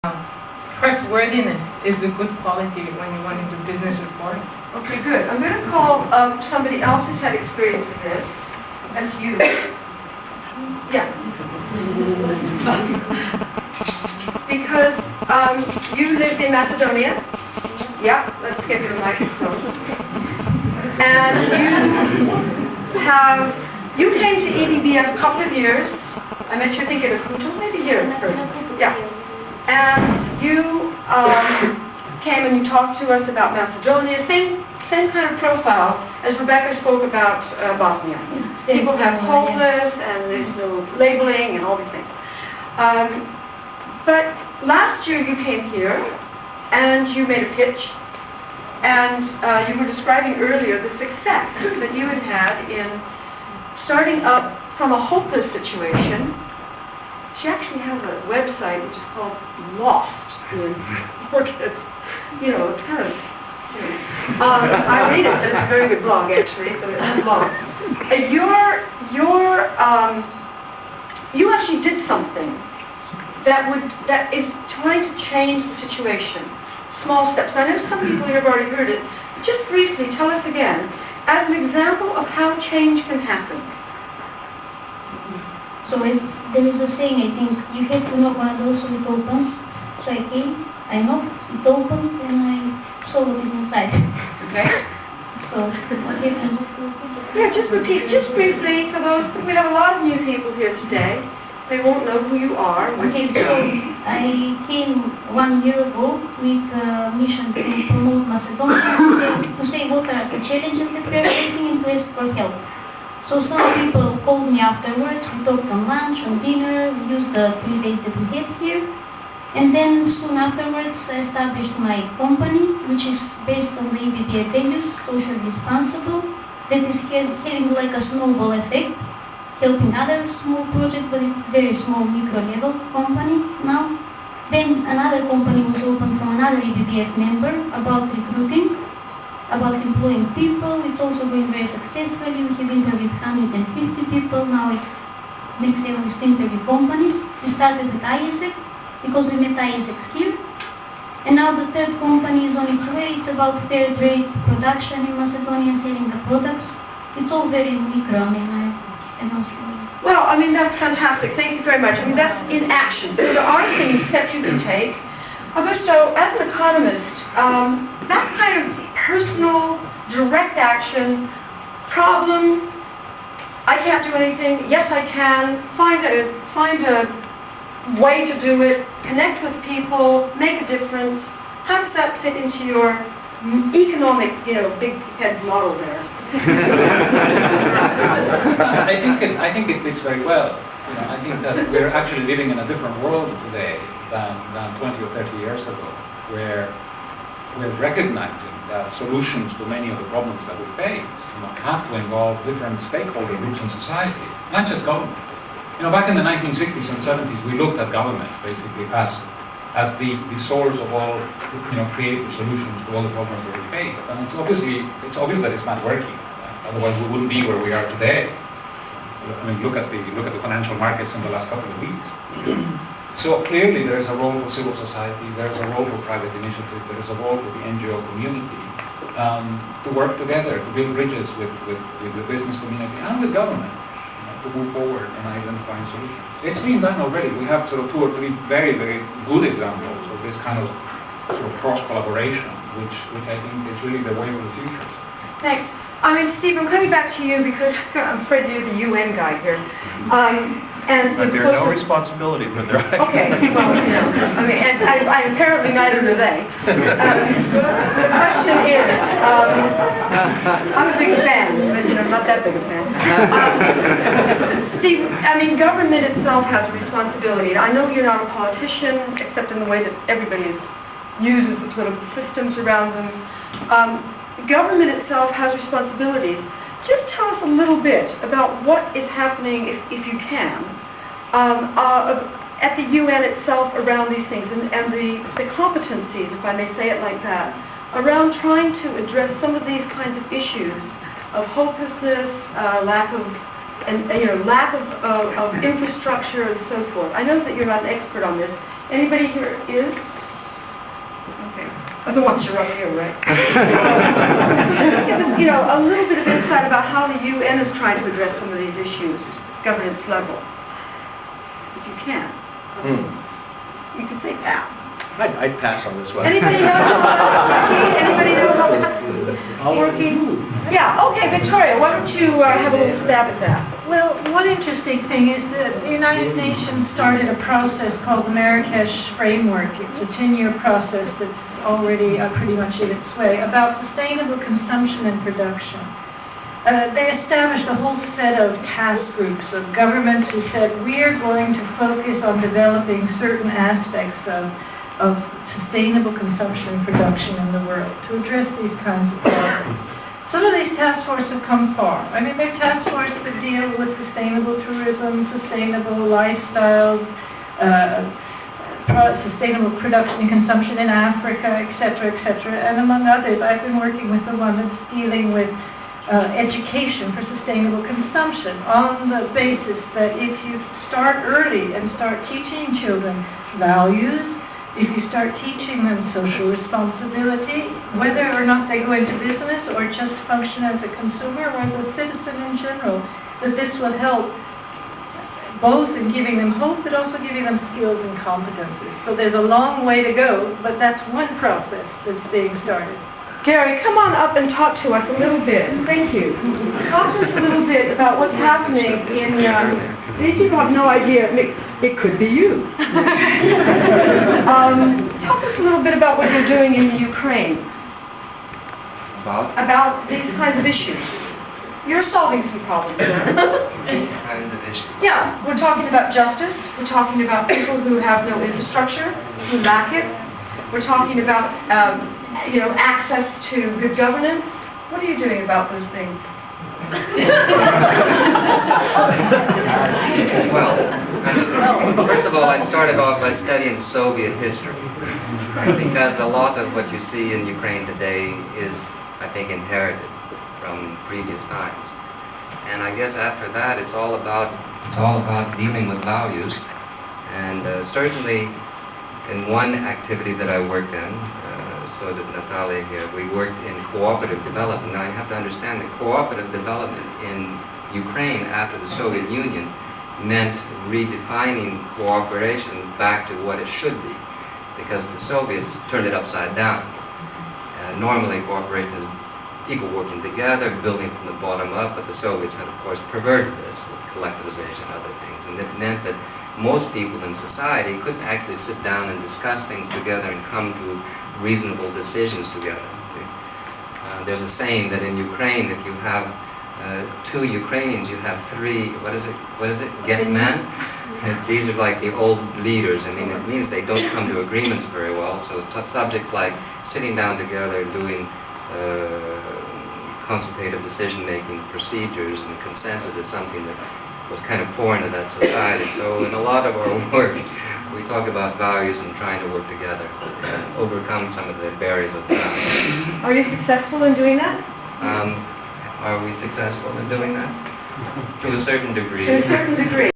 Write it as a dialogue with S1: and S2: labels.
S1: Trustworthiness is a good quality when you want to do business reporting.
S2: Okay, good. I'm going to call somebody else who's had experience with this. That's you. Yeah. Because you lived in Macedonia. Yeah, let's get your microphone. And you came to EBBF a couple of years. I met you, I think, at a Kuto, maybe a year first. Yeah. And you came and you talked to us about Macedonia, same kind of profile as Rebecca spoke about Bosnia. People have homeless and there's no labeling and all these things. But last year you came here and you made a pitch, and you were describing earlier the success that you had in starting up from a hopeless situation. She actually has a website which is called Lost in Orchid. You know, it's kind of, I read it, it's a very good blog actually, so it's Lost. You actually did something that is trying to change the situation. Small steps. I know some people here have already heard it. Just briefly, tell us again, as an example of how change can happen.
S3: So there is a saying, I think, you have to knock on a door so it opens. So I came, I knocked, it opened, and I saw what is inside.
S2: Okay.
S3: So what happened?
S2: Yeah, just repeat, just briefly, for those, we have a lot of new people here today. They won't know who you are.
S3: Okay, so I came 1 year ago with a mission to promote Macedonia, to say what are the challenges that we are facing and to ask for help. So some people called me afterwards, we talked on lunch, on dinner, we used the 3 days that we had here. And then soon afterwards I established my company, which is based on the EBBF values, social responsible, that is having like a snowball effect, helping other small projects, but it's very small micro-level company now. Then another company was opened from another EBBF member about recruiting, about employing people. It's also going very successfully. We have interviewed 150 people. Now it's next level is to interview companies. We started with IEF because we met IEF here. And now the third company is on its way. It's about fair trade production in Macedonia, selling the products. It's all very micro. I mean, I don't know.
S2: Well, I mean, that's fantastic. Thank you very much. I mean, that's in action. So there are things that you can take. Augusto, as an economist, that kind of personal, direct action, problem, I can't do anything, yes I can, find a way to do it, connect with people, make a difference. How does that fit into your economic, big head model there?
S4: I think it fits very well. I think that we're actually living in a different world today than 20 or 30 years ago, where we're recognizing that solutions to many of the problems that we face have to involve different stakeholder groups in society, not just government. Back in the 1960s and 70s, we looked at government basically as the source of all creative solutions to all the problems that we face. And it's obvious that it's not working. Otherwise, we wouldn't be where we are today. I mean, look at the financial markets in the last couple of weeks. So clearly, there is a role for civil society. There is a role for private initiative. There is a role for the NGO community to work together, to build bridges with the business community and with government to move forward and identifying solutions. It's being done already. We have sort of 2 or 3 very, very good examples of this kind of sort of cross-collaboration, which I think is really the way of the future.
S2: Thanks. I mean, Steve, I'm coming back to you because I'm afraid you're the UN guy here.
S5: But there's no responsibility for their
S2: Okay, well, I mean, and I apparently neither do they. The question is, I'm a big fan, but not that big a fan. Steve, I mean, government itself has a responsibility. I know you're not a politician, except in the way that everybody uses the political systems around them. Government itself has responsibilities. Just tell us a little bit about what is happening, if you can, at the UN itself around these things and the competencies, if I may say it like that, around trying to address some of these kinds of issues of hopelessness, lack of infrastructure and so forth. I know that you're not an expert on this. Anybody here is? Okay. Otherwise you're up here, right? Give us, a little bit of insight about how the UN is trying to address some of these issues, governance level. If you can. You can say that.
S5: I'd pass on this one.
S2: Anybody know how that's working? Anybody know how that's working? Yeah, okay, Victoria, why don't you have a little stab at that?
S3: Well, one interesting thing is that the United Nations started a process called the Marrakesh Framework. It's a 10-year process that's already pretty much in its way about sustainable consumption and production. They established a whole set of task groups of governments who said, we are going to focus on developing certain aspects of sustainable consumption and production in the world to address these kinds of problems. Some of these task forces have come far. I mean, there are task forces that deal with sustainable tourism, sustainable lifestyles, sustainable production and consumption in Africa, etc., etc. And among others, I've been working with the one that's dealing with education for sustainable consumption on the basis that if you start early and start teaching children values, if you start teaching them social responsibility, whether or not they go into business or just function as a consumer or as a citizen in general, that this will help both in giving them hope but also giving them skills and competencies. So there's a long way to go, but that's one process that's being started.
S2: Gary, come on up and talk to us a little bit. Thank you. Talk to us a little bit about what's happening in... these people have no idea. It could be you. Talk to us a little bit about what you're doing in Ukraine. About these kinds of issues. You're solving some problems there.
S5: These kinds of issues.
S2: Yeah, we're talking about justice. We're talking about people who have no infrastructure, who lack it. We're talking about, access to good governance. What are you doing about those things?
S6: Well, first of all, I started off by studying Soviet history, because a lot of what you see in Ukraine today is, I think, inherited from previous times. And I guess after that, it's all about dealing with values. And certainly, in one activity that I worked in, so did Natalia here, we worked in cooperative development. Now, you have to understand that cooperative development in Ukraine after the Soviet Union meant redefining cooperation back to what it should be, because the Soviets turned it upside down. Normally, cooperation is people working together, building from the bottom up, but the Soviets had, of course, perverted this with collectivization and other things, and it meant that most people in society couldn't actually sit down and discuss things together and come to reasonable decisions together. There's a saying that in Ukraine, if you have two Ukrainians, you have three, what is it, get men? These are like the old leaders. I mean, it means they don't come to agreements very well, so subjects like sitting down together and doing consultative decision-making procedures and consensus is something that was kind of foreign to that society. So in a lot of our work, we talk about values and trying to work together and overcome some of the barriers of time.
S2: Are you successful in doing that?
S6: Are we successful in doing that? To a certain degree.
S2: To a certain degree.